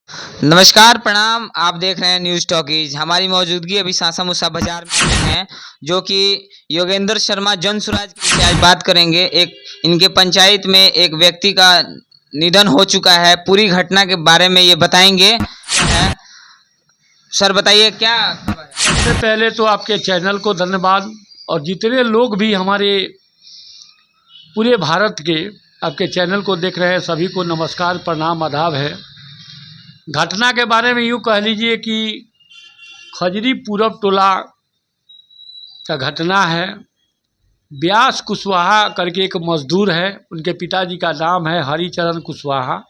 नमस्कार, प्रणाम। आप देख रहे हैं न्यूज़ टॉकीज। हमारी मौजूदगी अभी सासा मुसा बाजार में है, जो कि योगेंद्र शर्मा जन सुराज के विषय आज बात करेंगे। एक इनके पंचायत में एक व्यक्ति का निधन हो चुका है, पूरी घटना के बारे में ये बताएंगे। सर बताइए क्या खबर है? सबसे पहले तो आपके चैनल को धन्यवाद, और जितने लोग भी हमारे पूरे भारत के आपके चैनल को देख रहे हैं सभी को नमस्कार, प्रणाम, आदाब है। घटना के बारे में यूँ कह लीजिए कि खजरी पूरब टोला का घटना है। व्यास कुशवाहा करके एक मजदूर है, उनके पिताजी का नाम है हरिचरण कुशवाहा,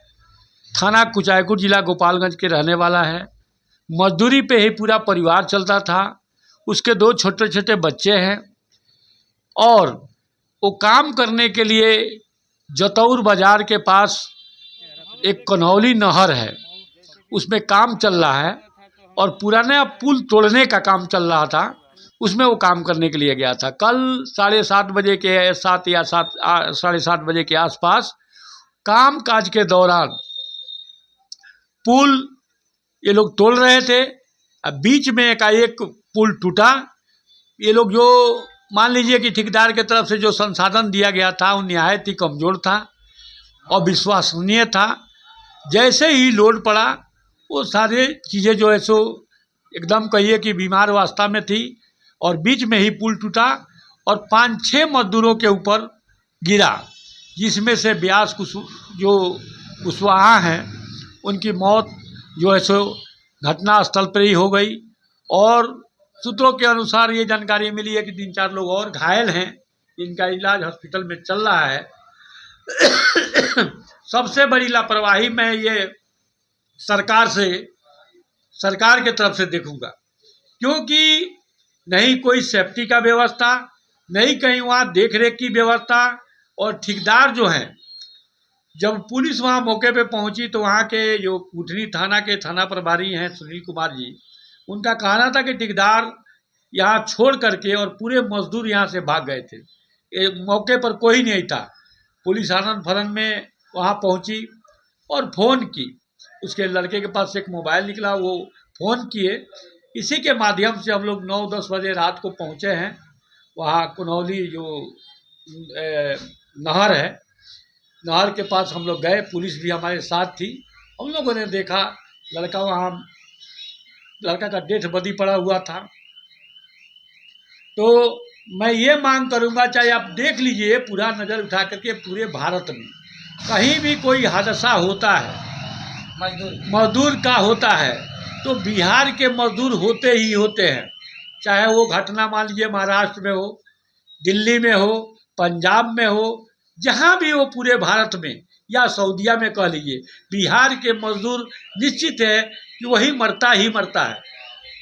थाना कुचायकोट जिला गोपालगंज के रहने वाला है। मजदूरी पे ही पूरा परिवार चलता था। उसके दो छोटे छोटे बच्चे हैं और वो काम करने के लिए जतौर बाज़ार के पास एक कन्हौली नहर है, उसमें काम चल रहा है और पुराना पुल तोड़ने का काम चल रहा था, उसमें वो काम करने के लिए गया था। कल 7:30 बजे के 7 या 7:30 बजे के आसपास काम काज के दौरान पुल ये लोग तोड़ रहे थे। अब बीच में एकाएक पुल टूटा। ये लोग जो मान लीजिए कि ठेकेदार के तरफ से जो संसाधन दिया गया था वो निहायत ही कमज़ोर था और विश्वसनीय था। जैसे ही लोड पड़ा वो सारे चीज़ें जो है सो एकदम कहिए कि बीमार अवस्था में थी और बीच में ही पुल टूटा और 5-6 मजदूरों के ऊपर गिरा, जिसमें से व्यास कुशवाहा हैं उनकी मौत जो है सो घटना स्थल पर ही हो गई। और सूत्रों के अनुसार ये जानकारी मिली है कि 3-4 लोग और घायल हैं, इनका इलाज हॉस्पिटल में चल रहा है। सबसे बड़ी लापरवाही मैं ये सरकार के तरफ से देखूंगा, क्योंकि नहीं कोई सेफ्टी का व्यवस्था, नहीं कहीं वहाँ देख रेख की व्यवस्था। और ठेकेदार जो हैं, जब पुलिस वहाँ मौके पे पहुँची तो वहाँ के जो कुठनी थाना के थाना प्रभारी हैं सुनील कुमार जी, उनका कहना था कि ठेकेदार यहाँ छोड़ करके और पूरे मजदूर यहाँ से भाग गए थे। मौके पर कोई नहीं था। पुलिस आनंद फरन में वहाँ पहुँची और फ़ोन की। उसके लड़के के पास एक मोबाइल निकला, वो फ़ोन किए। इसी के माध्यम से हम लोग 9-10 बजे रात को पहुँचे हैं वहाँ कुनौली जो नहर है, नहर के पास हम लोग गए। पुलिस भी हमारे साथ थी। हम लोगों ने देखा लड़का का डेथ बॉडी पड़ा हुआ था। तो मैं ये मांग करूँगा, चाहे आप देख लीजिए पूरा नज़र उठा करके पूरे भारत में कहीं भी कोई हादसा होता है मजदूर का होता है तो बिहार के मजदूर होते ही होते हैं। चाहे वो घटना मान लीजिए महाराष्ट्र में हो, दिल्ली में हो, पंजाब में हो, जहाँ भी हो पूरे भारत में, या सऊदीया में कह लीजिए, बिहार के मजदूर निश्चित है कि वही मरता ही मरता है,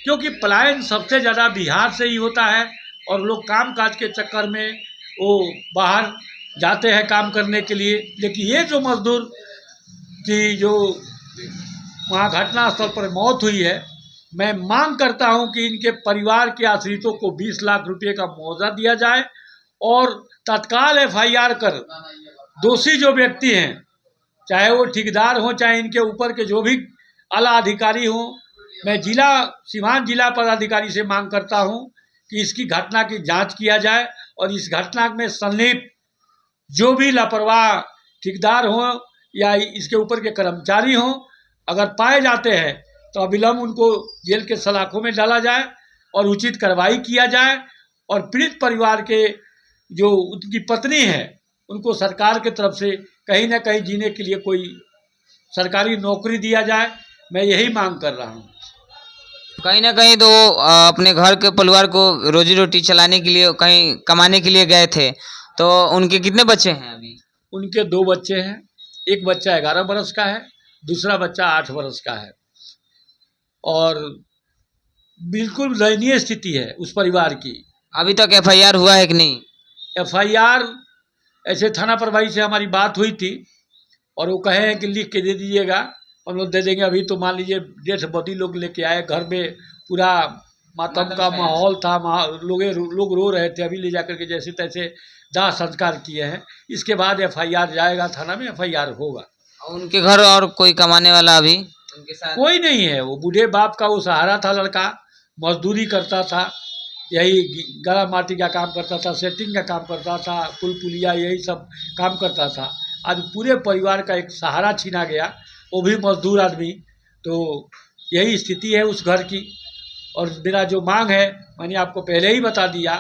क्योंकि पलायन सबसे ज़्यादा बिहार से ही होता है। और लोग काम काज के चक्कर में वो बाहर जाते हैं काम करने के लिए। लेकिन ये जो मजदूर की जो वहाँ घटना स्थल पर मौत हुई है, मैं मांग करता हूँ कि इनके परिवार के आश्रितों को 20 लाख रुपये का मुआवजा दिया जाए और तत्काल FIR कर दोषी जो व्यक्ति हैं, चाहे वो ठेकेदार हों, चाहे इनके ऊपर के जो भी आला अधिकारी हों, मैं सीवान जिला पदाधिकारी से मांग करता हूँ कि इसकी घटना की जांच किया जाए और इस घटना में संलिप्त जो भी लापरवाह ठेकेदार हों या इसके ऊपर के कर्मचारी हों, अगर पाए जाते हैं तो अविलंब उनको जेल के सलाखों में डाला जाए और उचित कार्रवाई किया जाए। और पीड़ित परिवार के जो उनकी पत्नी है उनको सरकार के तरफ से कहीं ना कहीं जीने के लिए कोई सरकारी नौकरी दिया जाए। मैं यही मांग कर रहा हूँ। कहीं ना कहीं तो अपने घर के परिवार को रोजी रोटी चलाने के लिए कहीं कमाने के लिए गए थे। तो उनके कितने बच्चे हैं अभी? उनके 2 बच्चे हैं। एक बच्चा 11 बरस का है, दूसरा बच्चा 8 बरस का है। और बिल्कुल दयनीय स्थिति है उस परिवार की। अभी तक FIR हुआ है कि नहीं? FIR ऐसे थाना प्रभारी से हमारी बात हुई थी और वो कहे हैं कि लिख के दे दीजिएगा, हम लोग दे देंगे। अभी तो मान लीजिए डेथ बॉडी लोग लेके आए, घर में पूरा मातम का माहौल था, लोग रो रहे थे। अभी ले जा करके जैसे तैसे दाह संस्कार किए हैं। इसके बाद FIR जाएगा थाना में, FIR होगा। उनके घर और कोई कमाने वाला अभी? उनके साथ कोई नहीं है। वो बूढ़े बाप का वो सहारा था लड़का, मजदूरी करता था, यही गला माटी का काम करता था, सेटिंग का काम करता था, पुल पुलिया यही सब काम करता था। आज पूरे परिवार का एक सहारा छीना गया, वो भी मजदूर आदमी। तो यही स्थिति है उस घर की। और मेरा जो मांग है, मैंने आपको पहले ही बता दिया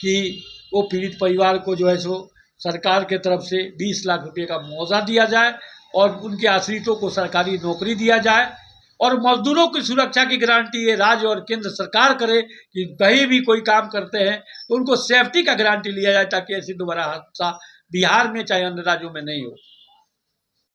कि वो पीड़ित परिवार को जो है सो सरकार के तरफ से 20 लाख रुपए का मुआवजा दिया जाए और उनके आश्रितों को सरकारी नौकरी दिया जाए। और मजदूरों की सुरक्षा की गारंटी ये राज्य और केंद्र सरकार करे कि कहीं भी कोई काम करते हैं तो उनको सेफ्टी का गारंटी लिया जाए, ताकि ऐसी दोबारा हादसा बिहार में चाहे अन्य राज्यों में नहीं हो।